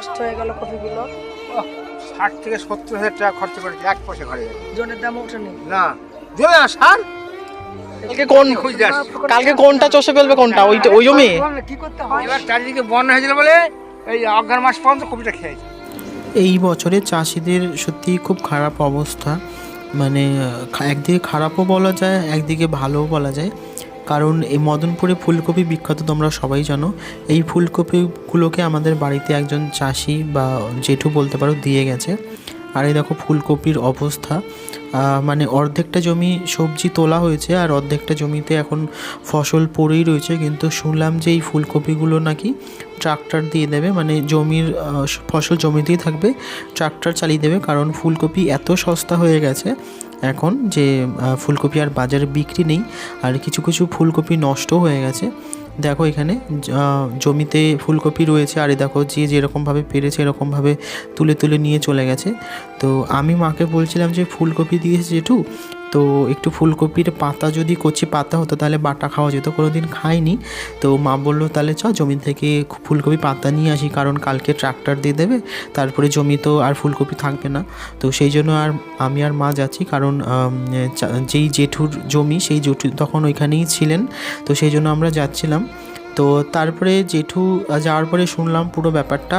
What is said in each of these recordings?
নষ্ট হয়ে গেল কপিগুলো। 60 থেকে 70,000 টাকা খরচ করেছি, এক পয়সা ঘরে যাবে জনের দাম ওঠেনি না। জমে সার কালকে কোনটা চষে ফেলবে, কোনটা ওই জমি? কি করতে হয়? এবার চারিদিকে বন্যা হয়েছিল বলে এই অগ্রহায়ণ মাস পর্যন্ত কপিটা খেয়েছে। এই বছরে চাষিদের সত্যি খুব খারাপ অবস্থা, মানে একদিকে খারাপও বলা যায়, একদিকে ভালোও বলা যায়। কারণ এই মদনপুরে ফুলকপি বিখ্যাত, তোমরা সবাই জানো। এই ফুলকপিগুলোকে আমাদের বাড়িতে একজন চাষি বা জেঠু বলতে পারো দিয়ে গেছে। আর এই দেখো ফুলকপির অবস্থা, মানে অর্ধেকটা জমি সবজি তোলা হয়েছে আর অর্ধেকটা জমিতে এখন ফসল পড়েই রয়েছে। কিন্তু শুনলাম যে এই ফুলকপিগুলো নাকি ট্রাক্টর দিয়ে দেবে, মানে জমির ফসল জমিতেই থাকবে, ট্রাক্টর চালিয়ে দেবে। কারণ ফুলকপি এত সস্তা হয়ে গেছে এখন যে ফুলকপি আর বাজারে বিক্রি নেই। আর কিছু কিছু ফুলকপি নষ্ট হয়ে গেছে। দেখো এখানে জমিতে ফুলকপি রয়েছে, আর দেখো যে যেরকমভাবে পেরেছে এরকমভাবে তুলে তুলে নিয়ে চলে গেছে। তো আমি মাকে বলছিলাম যে ফুলকপি দিয়েছে যেটু, তো একটু ফুলকপির পাতা যদি কচি পাতা হতো তাহলে বাটা খাওয়া যেত, কোনো দিন খাইনি। তো মা বললো তাহলে চ জমি থেকে ফুলকপি পাতা নিয়ে আসি, কারণ কালকে ট্রাক্টর দিয়ে দেবে, তারপরে জমি তো আর ফুলকপি থাকবে না। তো সেই জন্য আর আমি আর মা যাচ্ছি, কারণ যেই জেঠুর জমি সেই জেঠু তখন ওইখানেই ছিলেন, তো সেই জন্য আমরা যাচ্ছিলাম। তো তারপরে জেঠু যাওয়ার পরে শুনলাম পুরো ব্যাপারটা।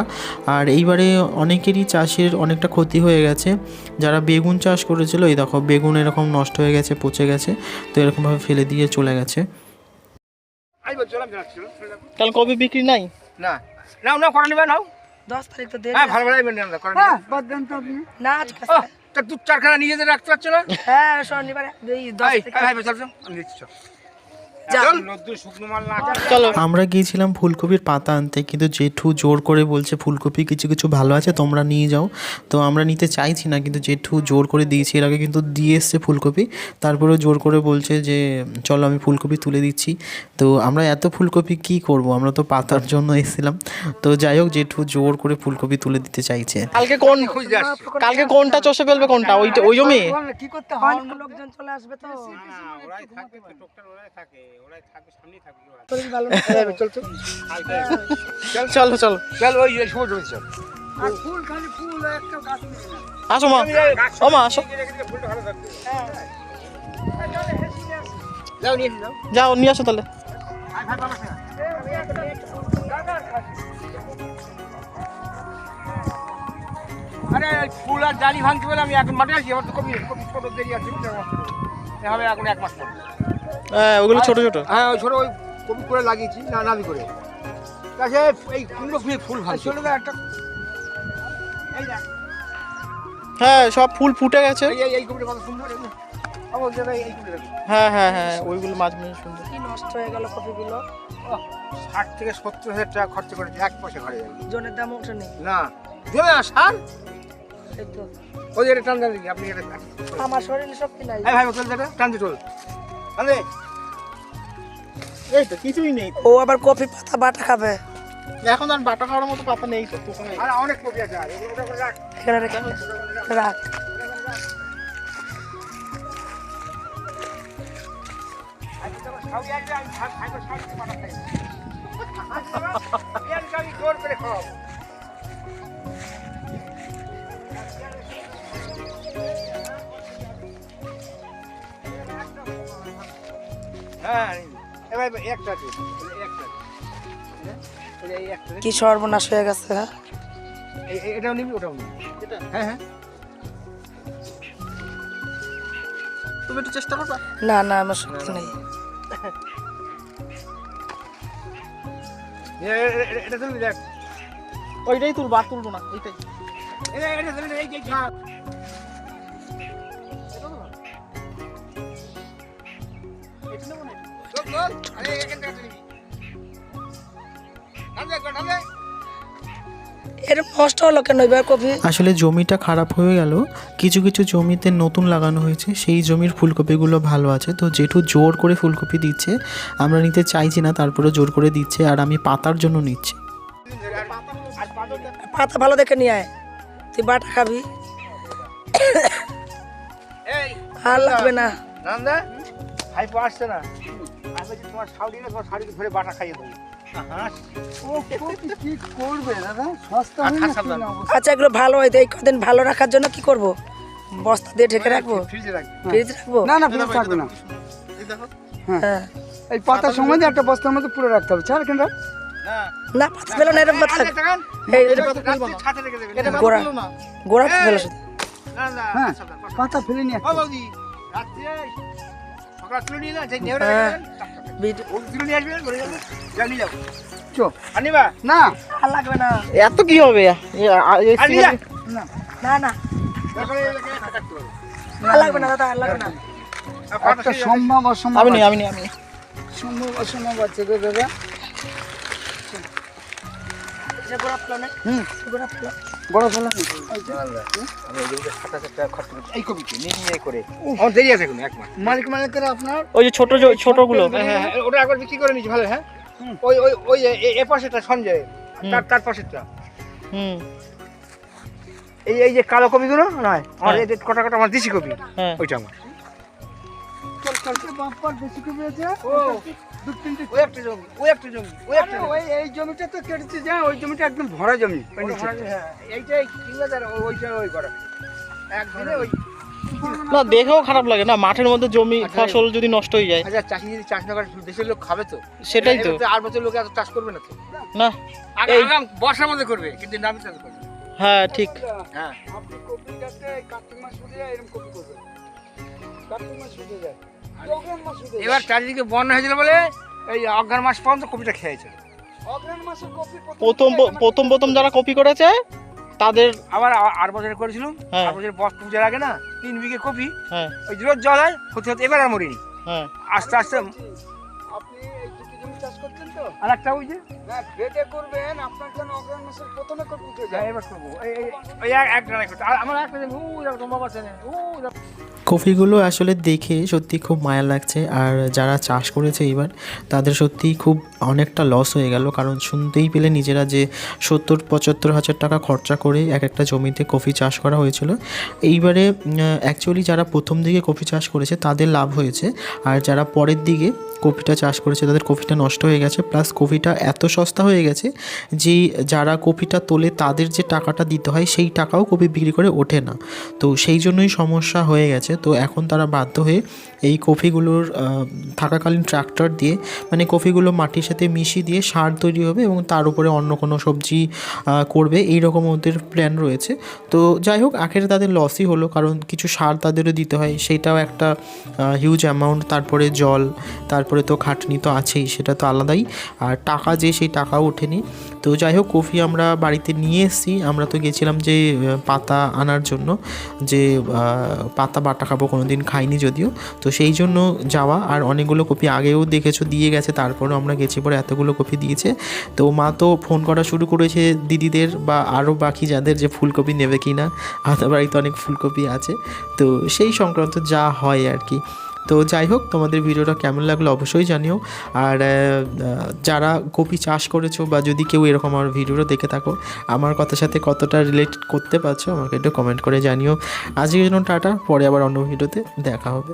আর এইবারে অনেকেরই চাষের অনেকটা ক্ষতি হয়ে গেছে। যারা বেগুন চাষ করেছিল, এই দেখো বেগুন এরকম নষ্ট হয়ে গেছে, পচে গেছে, তো এরকমভাবে ফেলে দিয়ে চলে গেছে। কাল কপি বিক্রি নাই? না নাও না করে নেবে, নাও 10 তারিখ তো দেরি। হ্যাঁ ভালো ভালো না করে হ্যাঁ বদন তো আপনি না আজকে। তা দু চারখানা নিয়ে যেতে রাখতে পারছো না? হ্যাঁ শনিবার এই 10 তারিখ ভাই চল চল আমি দিচ্ছি চল। শুকনো মাল না চলো। আমরা গিয়েছিলাম ফুলকপির পাতা আনতে, কিন্তু জেঠু জোর করে বলছে ফুলকপি কিছু কিছু ভালো আছে তোমরা নিয়ে যাও। তো আমরা নিতে চাইছি না, কিন্তু জেঠু জোর করে দিয়েছি। এর আগে কিন্তু দিয়ে এসছে ফুলকপি, তারপরেও জোর করে বলছে যে চলো আমি ফুলকপি তুলে দিচ্ছি। তো আমরা এত ফুলকপি কি করব, আমরা তো পাতার জন্য এসেছিলাম। তো যাই হোক জেঠু জোর করে ফুলকপি তুলে দিতে চাইছে। কালকে কোনটা চষে ফেলবে, কোনটা ওই জমি? কি করতে হয়? লোকজন চলে আসবে তো। ওরাই থাকবে, টুকটাক ওরাই থাকে, ওরাই থাকবে, সামনেই থাকবে। শরীর ভালো চল চল চলো চলো চল ওই সময় জমি চল। আর ফুল খালি ফুল একটা গাছ নেই। আসো মা, ও মা আসো, ফুলটা ভালো থাকবে। হ্যাঁ যাও নিয়ে যাও। যাও নিয়ে আসো তাহলে। ভাই বাবা না আরে ফুল আর জালি ভাঙতে বলে আমি এখন মাঠে আছি। আমার তো কপি কপি ছোট দেরি আছে, হবে এখন 1 মাস পর। হ্যাঁ ওগুলো ছোট ছোট। হ্যাঁ ওই ছোট ওই কপি করে লাগিয়েছি না নাবি করে। কাছে এই কুমড়ো ফুলের ফুল ভালো ছোট একটা। এই দেখ হ্যাঁ সব ফুল ফুটে গেছে। এই কপিটা কত সুন্দর, আমার জায়গায় এই কপিটা দেখো। হ্যাঁ হ্যাঁ হ্যাঁ ওইগুলো মাছ মেয়ে সুন্দর। কি নষ্ট হয়ে গেল কপিগুলো। 60 থেকে 70,000 টাকা খরচ করেছি, এক পয়সা ঘরে যাবে জনের দাম ওঠেনি। না। জমে সার এই তো ওই যে টান দেন আপনি এটা আমার শরীরে শক্তি নাই। এই ভাই চল দাদা টান দি চল আরে এই তো কিছুই নেই, ও আবার কপি পাতা বাটা খাবে। এখন আর বাটা খাওয়ার মতো পাতা নেই তো দোকানে। আর অনেক কপি আছে, আর এগুলো ওটা করে রাখ। এখানে রেখে রাখ। আজকে তো সবাই আসবে, আমি খাইবো সবাইকে পাঠা খাই। আমি জোর করে খাওয়াবো। হ্যাঁ এবার একটা আছে, একটা এই একটা কি সর্বনাশ হয়ে গেছে। হ্যাঁ এটাও নিবি ওটাও নিবি। হ্যাঁ হ্যাঁ তুমি একটু চেষ্টা করবা। না না আমার শক্তি নেই। এটা তুলবি দেখ। ওইটাই তুলবো, আর তুলবো না এইটাই। এটা তুলবি এই যে খা। আরে এখান থেকে তুলবি। নামে নামে এর নষ্ট হলো কেন এবার কপি? আসলে জমিটা খারাপ হয়ে গেল, কিছু কিছু জমিতে নতুন লাগানো হয়েছে, সেই জমির ফুলকপিগুলো ভালো আছে। তো জেঠু জোর করে ফুলকপি দিচ্ছে, আমরা নিতে চাইছি না, তারপরেও জোর করে দিচ্ছে। আর আমি পাতার জন্য নিচ্ছি। পাতা ভালো দেখে নিয়ে আয়, তুই বাটা খাবি। এই আর লাগবে না। নান্দা ভাইপো আসছে না, আমি বলছি তোমার শাড়ি না, তোমার শাড়িকে ধরে বাটা খাইয়ে দেবো। ও কপি কি করবে দাদা, সস্তা হয় না কি না অবস্থা? আচ্ছা এগুলো ভালো হয় তো এই কদিন ভালো রাখার জন্য কি করব? বস্তা দিয়ে ঢেকে রাখবো, ফ্রিজে রাখবে। ফ্রিজে রাখবো। না না ফ্রিজে থাকবে না। হ্যাঁ এই পাতার সময় দিয়ে একটা বস্তার মধ্যে পুরো রাখতে হবে, ছাড় কেন রাখ? না পাতা ফেলো না, এরকম পাতা এই গোড়া গোড়া ফেলো শুধু। হ্যাঁ পাতা ফেলে নিয়ে আসতে হবে। হ্যাঁ ভিডিও চো না আর লাগবে না। এত কি হবে না না না আর লাগবে না দাদা, আর লাগবে না। একটা সম্ভব অসম্ভব আমি আছে। নেই সম্ভব অসম্ভব আছে গো দাদা। এটা গোড়া ফেলো না, হুম গোড়া ফেলো। বড় ফেলা এই কবিকে নিয়ে করে আমার দেরি আছে এখন এক মাস। মালিকের আপনার ওই যে ছোটগুলো হ্যাঁ ওটা একবার বিক্রি করে নিয়েছি ভালো। হ্যাঁ ওই ওই ওই এ পাশেটা সঞ্জয় তার পাশেরটা হুম এই এই যে কালো কপিগুলো নয় আমার এই যে কটা কটা আমার দেশি কপি হ্যাঁ ওইটা আমার। কালকে বাপ্পার বেশি কমে আছে। ও দু তিনটে ওই একটা জমি ওই একটা জমি ওই একটা জমি। ওই এই জমিটা তো কেটেছে যা, ওই জমিটা একদম ভরা জমি। ওই নিচে। হ্যাঁ এইটাই কিংবাজার ওইটা ওই করা একদিনে ওই। না দেখেও খারাপ লাগে না, মাঠের মধ্যে জমি ফসল যদি নষ্ট হয়ে যায়। আচ্ছা চাষি যদি চাষ না করে দেশের লোক খাবে তো, সেটাই তো। আর বছর লোক এত চাষ করবে না তো। না এই- আগাম বর্ষার মধ্যে করবে কিন্তু নামি চাষ করবে। হ্যাঁ ঠিক। হ্যাঁ আপনি কপি গাছে কার্তিক মাস শুধু এরকম কপি করবেন, কার্তিক মাস শুধু যায়, অগ্রহায়ণ মাস শুধু যায়। এবার চারিদিকে বন্যা হয়েছিল বলে এই অগ্রহায়ণ মাস পর্যন্ত কপিটা খেয়েছে। অগ্রহায়ণ মাসে কপি প্রথম যারা কপি করেছে তাদের আবার 8 বছরে করেছিলাম, হ্যাঁ। 8 বছরে বস পূজার আগে না 3 বিঘে কপি হ্যাঁ ওই রোজ জল হয় হতে হতে এবার আর মরিনি। হ্যাঁ আস্তে আস্তে আপনি এই দুটো জমি চাষ করছেন তো? আর একটা ওই যে হ্যাঁ বেটে করবেন, আপনার যেন অগ্রহায়ণ মাসের প্রথমে কপি উঠে যায়। এবার করবো ওই এক ডানায় করতে। আর আমার একটা জমি তোমার পাশে নেই কফিগুলো আসলে দেখে সত্যি খুব মায়া লাগছে। আর যারা চাষ করেছে এবার তাদের সত্যি খুব অনেকটা লস হয়ে গেল, কারণ শুনতেই পেলে নিজেরা যে 70-75 হাজার টাকা খরচা করে এক একটা জমিতে কফি চাষ করা হয়েছিল। এইবারে অ্যাকচুয়ালি যারা প্রথম দিকে কফি চাষ করেছে তাদের লাভ হয়েছে, আর যারা পরের দিকে কফিটা চাষ করেছে তাদের কফিটা নষ্ট হয়ে গেছে, প্লাস কফিটা এত সস্তা হয়ে গেছে যে যারা কফিটা তোলে তাদের যে টাকাটা দিতে হয় সেই টাকাও কফি বিক্রি করে ওঠে না। তো সেই জন্যই সমস্যা হয়ে গেছে। তো এখন তারা বাধ্য হয়ে এই কফিগুলোর থাকাকালীন ট্রাক্টর দিয়ে মানে কফিগুলো মাটির সাথে মিশিয়ে দিয়ে সার তৈরি হবে এবং তার উপরে অন্য কোনো সবজি করবে, এই রকম ওদের প্ল্যান রয়েছে। তো যাই হোক আখেরে তাদের লসই হলো, কারণ কিছু সার তাদেরও দিতে হয়, সেইটাও একটা হিউজ অ্যামাউন্ট, তারপরে জল, তারপরে তো খাটনি তো আছেই, সেটা তো আলাদাই, আর টাকা যে সেই টাকাও ওঠেনি। তো যাই হোক কফি আমরা বাড়িতে নিয়ে এসেছি। আমরা তো গেছিলাম যে পাতা আনার জন্য, যে পাতা বাটা খাবো, কোনো দিন খাইনি যদিও, তো সেই জন্য যাওয়া। আর অনেকগুলো কপি আগেও দেখেছো দিয়ে গেছে, তারপরেও আমরা গেছি পরে এতগুলো কপি দিয়েছে। তো মা তো ফোন করা শুরু করেছে দিদিদের বা আরও বাকি যাদের যে ফুলকপি নেবে কি না, আমাদের বাড়িতে অনেক ফুলকপি আছে, তো সেই সংক্রান্ত যা হয় আর কি। তো যাই হোক তোমাদের ভিডিওটা কেমন লাগলো অবশ্যই জানিও। আর যারা কপি চাষ করেছো বা যদি কেউ এরকম আমার ভিডিওটা দেখে থাকো, আমার কথার সাথে কতটা রিলেট করতে পারছো আমাকে একটু কমেন্ট করে জানিও। আজকের জন্য টাটা, পরে আবার অন্য ভিডিওতে দেখা হবে।